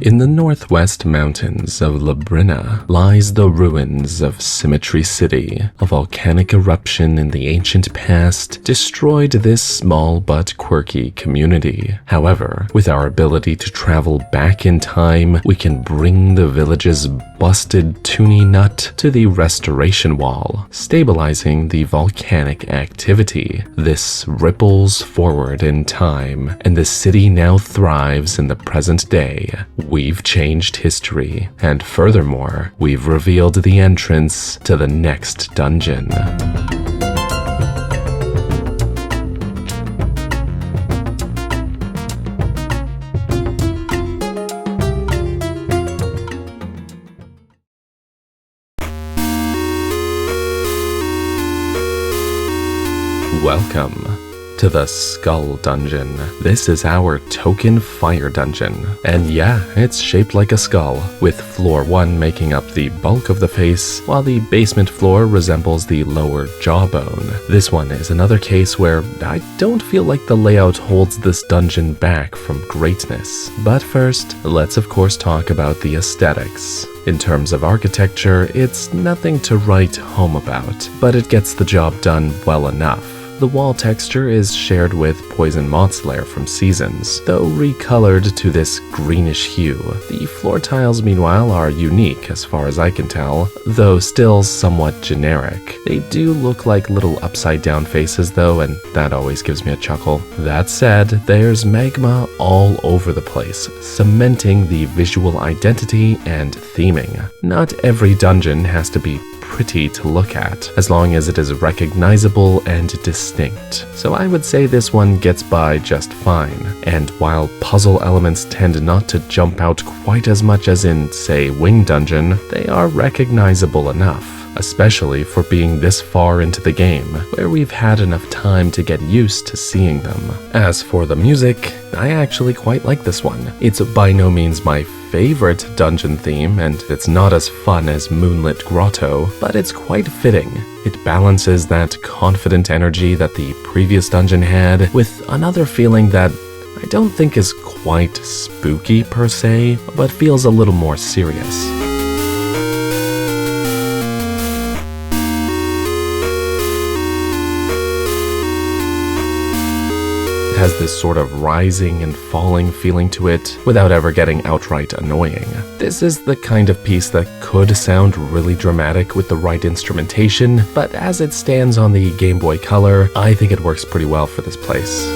In the northwest mountains of Labrina lies the ruins of Symmetry City. A volcanic eruption in the ancient past destroyed this small but quirky community. However, with our ability to travel back in time, we can bring the village's busted Toonie Nut to the restoration wall, stabilizing the volcanic activity. This ripples forward in time, and the city now thrives in the present day. We've changed history, and furthermore, we've revealed the entrance to the next dungeon. Welcome to the Skull Dungeon. This is our token fire dungeon. And yeah, it's shaped like a skull, with floor 1 making up the bulk of the face, while the basement floor resembles the lower jawbone. This one is another case where I don't feel like the layout holds this dungeon back from greatness. But first, let's of course talk about the aesthetics. In terms of architecture, it's nothing to write home about, but it gets the job done well enough. The wall texture is shared with Poison Moth's lair from Seasons, though recolored to this greenish hue. The floor tiles, meanwhile, are unique as far as I can tell, though still somewhat generic. They do look like little upside-down faces though, and that always gives me a chuckle. That said, there's magma all over the place, cementing the visual identity and theming. Not every dungeon has to be pretty to look at, as long as it is recognizable and distinct. So I would say this one gets by just fine. And while puzzle elements tend not to jump out quite as much as in, say, Wing Dungeon, they are recognizable enough, especially for being this far into the game, where we've had enough time to get used to seeing them. As for the music, I actually quite like this one. It's by no means my favorite dungeon theme, and it's not as fun as Moonlit Grotto, but it's quite fitting. It balances that confident energy that the previous dungeon had with another feeling that I don't think is quite spooky per se, but feels a little more serious. Has this sort of rising and falling feeling to it without ever getting outright annoying. This is the kind of piece that could sound really dramatic with the right instrumentation, but as it stands on the Game Boy Color, I think it works pretty well for this place.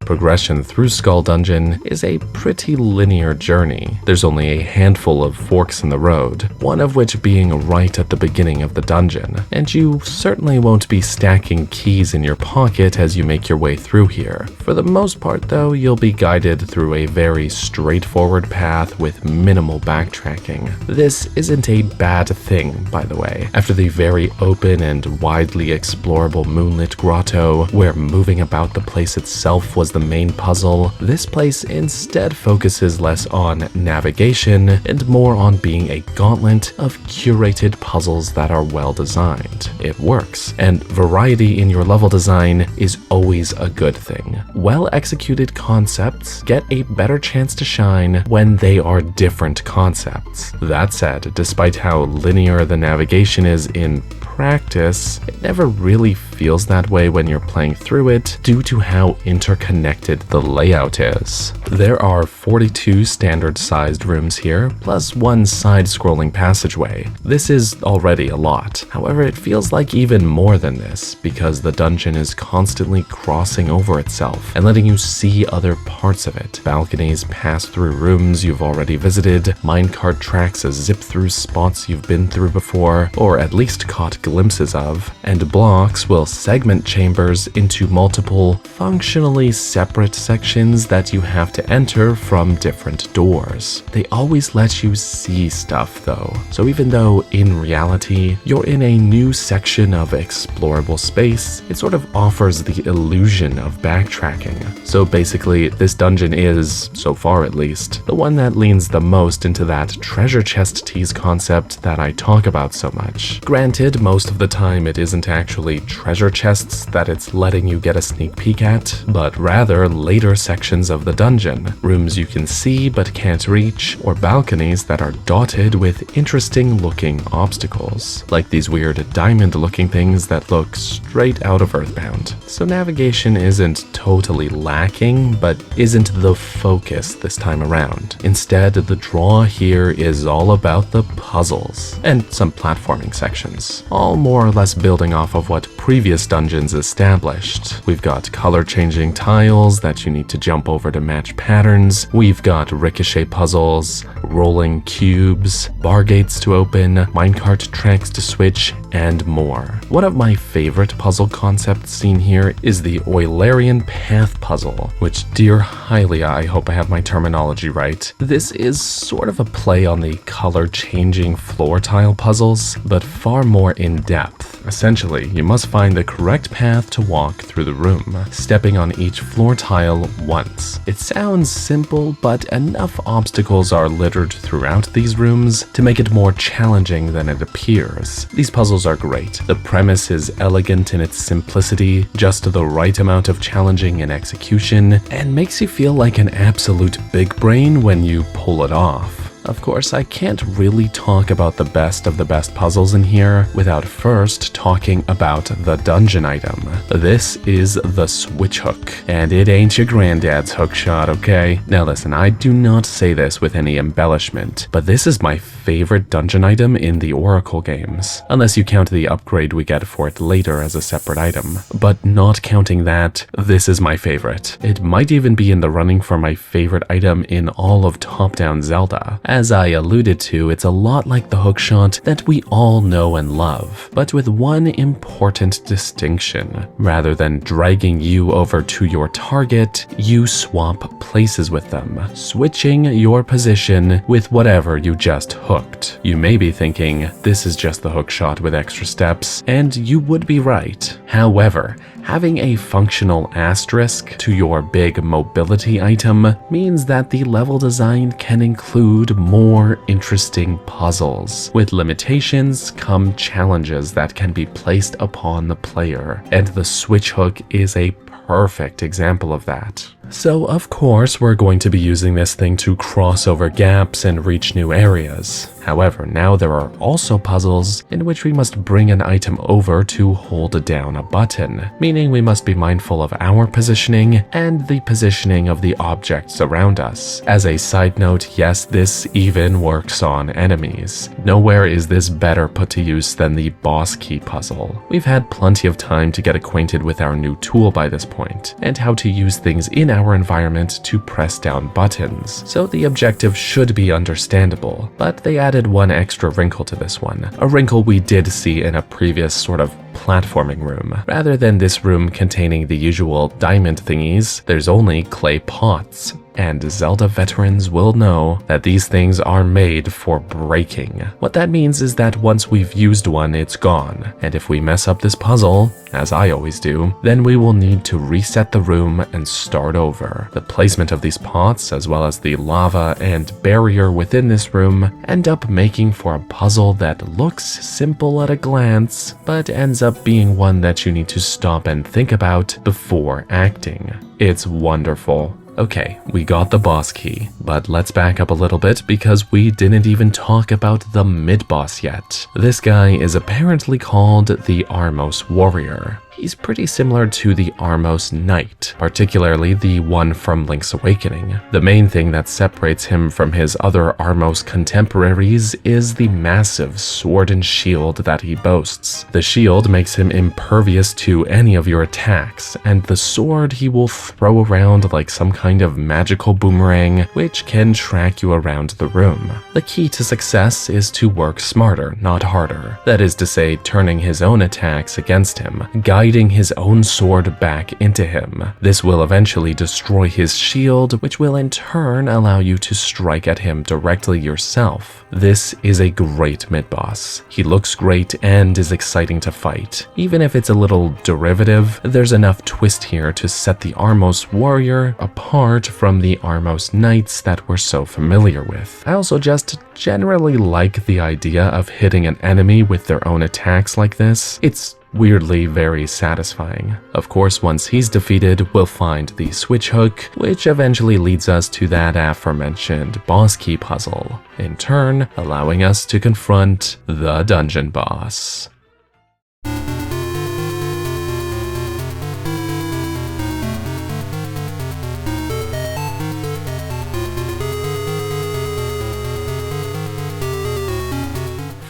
Progression through Skull Dungeon is a pretty linear journey. There's only a handful of forks in the road, one of which being right at the beginning of the dungeon, and you certainly won't be stacking keys in your pocket as you make your way through here. For the most part though, you'll be guided through a very straightforward path with minimal backtracking. This isn't a bad thing, by the way. After the very open and widely explorable Moonlit Grotto, where moving about the place itself was the main puzzle, this place instead focuses less on navigation and more on being a gauntlet of curated puzzles that are well designed. It works, and variety in your level design is always a good thing. Well executed concepts get a better chance to shine when they are different concepts. That said, despite how linear the navigation is in practice, it never really feels that way when you're playing through it due to how interconnected the layout is. There are 42 standard-sized rooms here, plus one side-scrolling passageway. This is already a lot. However, it feels like even more than this, because the dungeon is constantly crossing over itself and letting you see other parts of it. Balconies pass through rooms you've already visited, minecart tracks zip through spots you've been through before, or at least caught glimpses of, and blocks will will segment chambers into multiple, functionally separate sections that you have to enter from different doors. They always let you see stuff though, so even though in reality you're in a new section of explorable space, it sort of offers the illusion of backtracking. So basically, this dungeon is, so far at least, the one that leans the most into that treasure chest tease concept that I talk about so much. Granted, most of the time it isn't actually treasure chests that it's letting you get a sneak peek at, but rather later sections of the dungeon, rooms you can see but can't reach, or balconies that are dotted with interesting looking obstacles, like these weird diamond looking things that look straight out of Earthbound. So navigation isn't totally lacking, but isn't the focus this time around. Instead, the draw here is all about the puzzles, and some platforming sections, all more or less building off of what previous dungeons established. We've got color-changing tiles that you need to jump over to match patterns, we've got ricochet puzzles, rolling cubes, bar gates to open, minecart tracks to switch, and more. One of my favorite puzzle concepts seen here is the Eulerian Path puzzle, which, dear Hylia, I hope I have my terminology right. This is sort of a play on the color-changing floor tile puzzles, but far more in-depth. Essentially, you must find the correct path to walk through the room, stepping on each floor tile once. It sounds simple, but enough obstacles are littered throughout these rooms to make it more challenging than it appears. These puzzles are great. The premise is elegant in its simplicity, just the right amount of challenging in execution, and makes you feel like an absolute big brain when you pull it off. Of course, I can't really talk about the best of the best puzzles in here without first talking about the dungeon item. This is the switch hook, and it ain't your granddad's hookshot, okay? Now listen, I do not say this with any embellishment, but this is my favorite dungeon item in the Oracle games, unless you count the upgrade we get for it later as a separate item. But not counting that, this is my favorite. It might even be in the running for my favorite item in all of top-down Zelda. As I alluded to, it's a lot like the hookshot that we all know and love, but with one important distinction. Rather than dragging you over to your target, you swap places with them, switching your position with whatever you just hooked. You may be thinking, this is just the hookshot with extra steps, and you would be right. However, having a functional asterisk to your big mobility item means that the level design can include more interesting puzzles. With limitations come challenges that can be placed upon the player, and the switch hook is a perfect example of that. So of course we're going to be using this thing to cross over gaps and reach new areas. However, now there are also puzzles in which we must bring an item over to hold down a button, meaning we must be mindful of our positioning and the positioning of the objects around us. As a side note, yes, this even works on enemies. Nowhere is this better put to use than the boss key puzzle. We've had plenty of time to get acquainted with our new tool by this point, and how to use things in our environment to press down buttons, so the objective should be understandable, but they added one extra wrinkle to this one, a wrinkle we did see in a previous sort of platforming room. Rather than this room containing the usual diamond thingies, there's only clay pots. And Zelda veterans will know that these things are made for breaking. What that means is that once we've used one, it's gone. And if we mess up this puzzle, as I always do, then we will need to reset the room and start over. The placement of these pots, as well as the lava and barrier within this room, end up making for a puzzle that looks simple at a glance, but ends up being one that you need to stop and think about before acting. It's wonderful. Okay, we got the boss key, but let's back up a little bit because we didn't even talk about the mid-boss yet. This guy is apparently called the Armos Warrior. He's pretty similar to the Armos Knight, particularly the one from Link's Awakening. The main thing that separates him from his other Armos contemporaries is the massive sword and shield that he boasts. The shield makes him impervious to any of your attacks, and the sword he will throw around like some kind of magical boomerang, which can track you around the room. The key to success is to work smarter, not harder. That is to say, turning his own attacks against him, guiding biting his own sword back into him. This will eventually destroy his shield, which will in turn allow you to strike at him directly yourself. This is a great mid-boss. He looks great and is exciting to fight. Even if it's a little derivative, there's enough twist here to set the Armos warrior apart from the Armos knights that we're so familiar with. I also just generally like the idea of hitting an enemy with their own attacks like this. It's weirdly very satisfying. Of course, once he's defeated, we'll find the switch hook, which eventually leads us to that aforementioned boss key puzzle, in turn allowing us to confront the dungeon boss.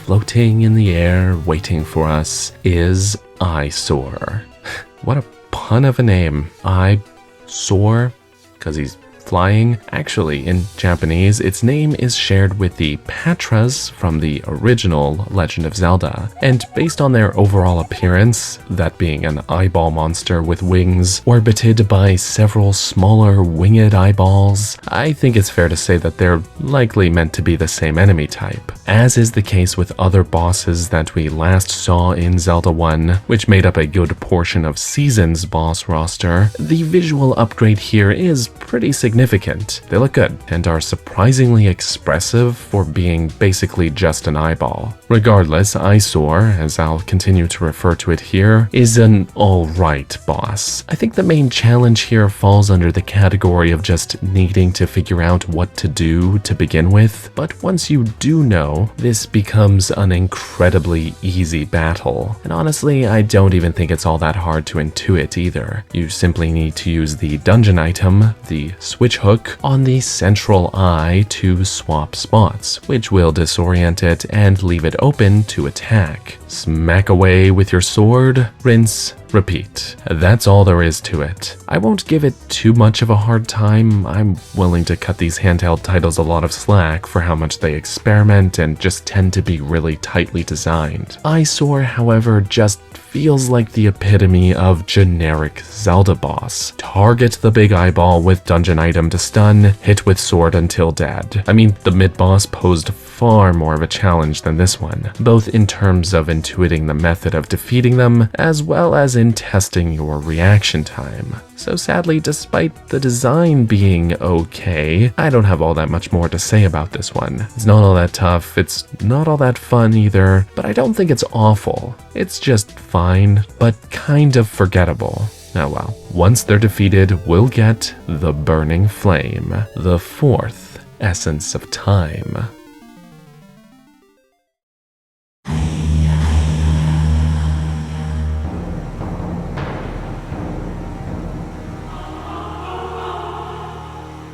Floating in the air, waiting for us, is Eyesore. What a pun of a name. Eyesore, because he's flying. Actually, in Japanese, its name is shared with the Patras from the original Legend of Zelda, and based on their overall appearance, that being an eyeball monster with wings orbited by several smaller winged eyeballs, I think it's fair to say that they're likely meant to be the same enemy type. As is the case with other bosses that we last saw in Zelda 1, which made up a good portion of Season's boss roster, the visual upgrade here is pretty significant. They look good and are surprisingly expressive for being basically just an eyeball. Regardless, Eyesore, as I'll continue to refer to it here, is an alright boss. I think the main challenge here falls under the category of just needing to figure out what to do to begin with, but once you do know, this becomes an incredibly easy battle. And honestly, I don't even think it's all that hard to intuit either. You simply need to use the dungeon item, the switch hook, on the central eye to swap spots, which will disorient it and leave it open to attack. Smack away with your sword, rinse, repeat. That's all there is to it. I won't give it too much of a hard time. I'm willing to cut these handheld titles a lot of slack for how much they experiment and just tend to be really tightly designed. Eyesore, however, just feels like the epitome of generic Zelda boss. Target the big eyeball with dungeon item to stun, hit with sword until dead. I mean, the mid-boss posed far more of a challenge than this one, both in terms of intuiting the method of defeating them, as well as in testing your reaction time. So sadly, despite the design being okay, I don't have all that much more to say about this one. It's not all that tough, it's not all that fun either, but I don't think it's awful. It's just fine, but kind of forgettable. Oh well. Once they're defeated, we'll get the Burning Flame, the fourth essence of time.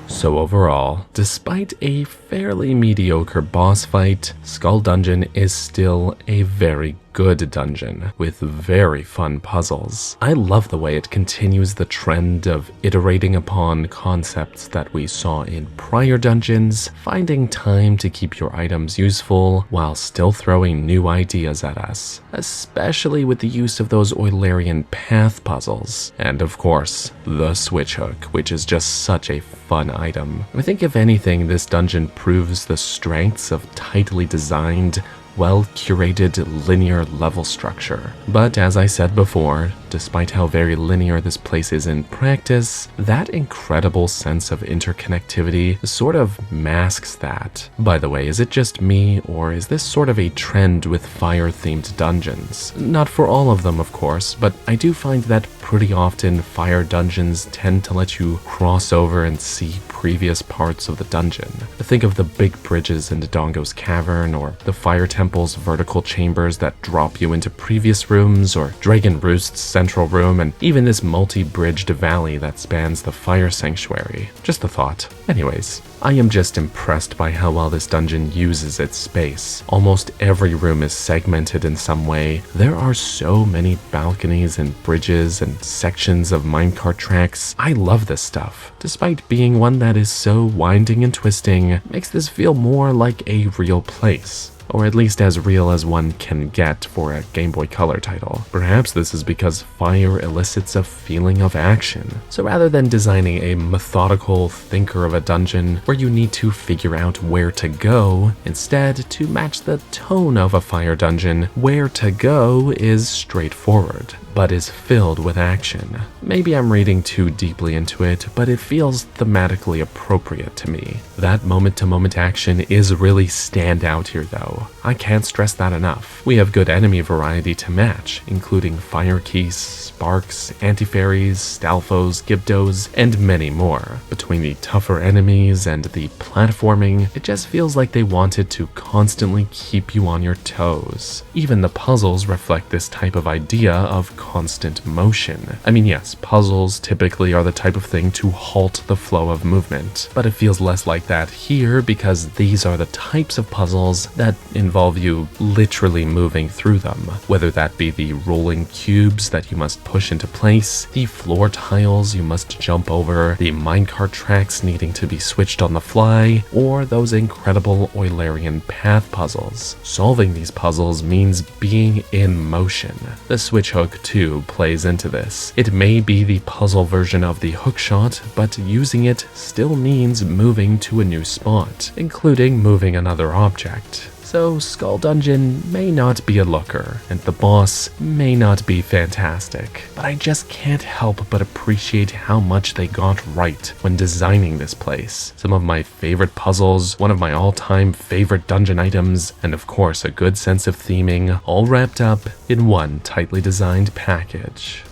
So overall, despite a fairly mediocre boss fight, Skull Dungeon is still a very good dungeon with very fun puzzles. I love the way it continues the trend of iterating upon concepts that we saw in prior dungeons, finding time to keep your items useful while still throwing new ideas at us, especially with the use of those Eulerian path puzzles, and of course, the switch hook, which is just such a fun item. I think if anything, this dungeon proves the strengths of tightly designed, well-curated linear level structure. But as I said before, despite how very linear this place is in practice, that incredible sense of interconnectivity sort of masks that. By the way, is it just me, or is this sort of a trend with fire-themed dungeons? Not for all of them, of course, but I do find that pretty often fire dungeons tend to let you cross over and see previous parts of the dungeon. Think of the big bridges into Dongo's Cavern, or the Fire Temple's vertical chambers that drop you into previous rooms, or Dragon Roost's central room, and even this multi-bridged valley that spans the Fire Sanctuary. Just a thought. Anyways, I am just impressed by how well this dungeon uses its space. Almost every room is segmented in some way. There are so many balconies and bridges and sections of minecart tracks. I love this stuff. Despite being one that is so winding and twisting, makes this feel more like a real place. or at least as real as one can get for a Game Boy Color title. Perhaps this is because fire elicits a feeling of action. So rather than designing a methodical thinker of a dungeon where you need to figure out where to go, instead, to match the tone of a fire dungeon, where to go is straightforward, but is filled with action. Maybe I'm reading too deeply into it, but it feels thematically appropriate to me. That moment-to-moment action is really stand out here though. I can't stress that enough. We have good enemy variety to match, including fire keys, sparks, anti-fairies, stalfos, gibdos, and many more. Between the tougher enemies and the platforming, it just feels like they wanted to constantly keep you on your toes. Even the puzzles reflect this type of idea of constant motion. I mean, yes, puzzles typically are the type of thing to halt the flow of movement, but it feels less like that here because these are the types of puzzles that involve you literally moving through them, whether that be the rolling cubes that you must push into place, the floor tiles you must jump over, the minecart tracks needing to be switched on the fly, or those incredible Eulerian path puzzles. Solving these puzzles means being in motion. The switch hook too plays into this. It may be the puzzle version of the hookshot, but using it still means moving to a new spot, including moving another object. So Skull Dungeon may not be a looker, and the boss may not be fantastic, but I just can't help but appreciate how much they got right when designing this place. Some of my favorite puzzles, one of my all-time favorite dungeon items, and of course a good sense of theming, all wrapped up in one tightly designed package.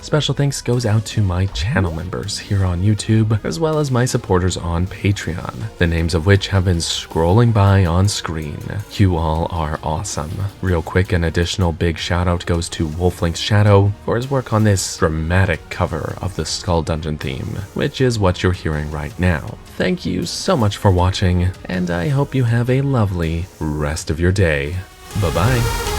Special thanks goes out to my channel members here on YouTube, as well as my supporters on Patreon, the names of which have been scrolling by on screen. You all are awesome. Real quick, an additional big shout out goes to Wolflink's Shadow for his work on this dramatic cover of the Skull Dungeon theme, which is what you're hearing right now. Thank you so much for watching, and I hope you have a lovely rest of your day. Bye-bye.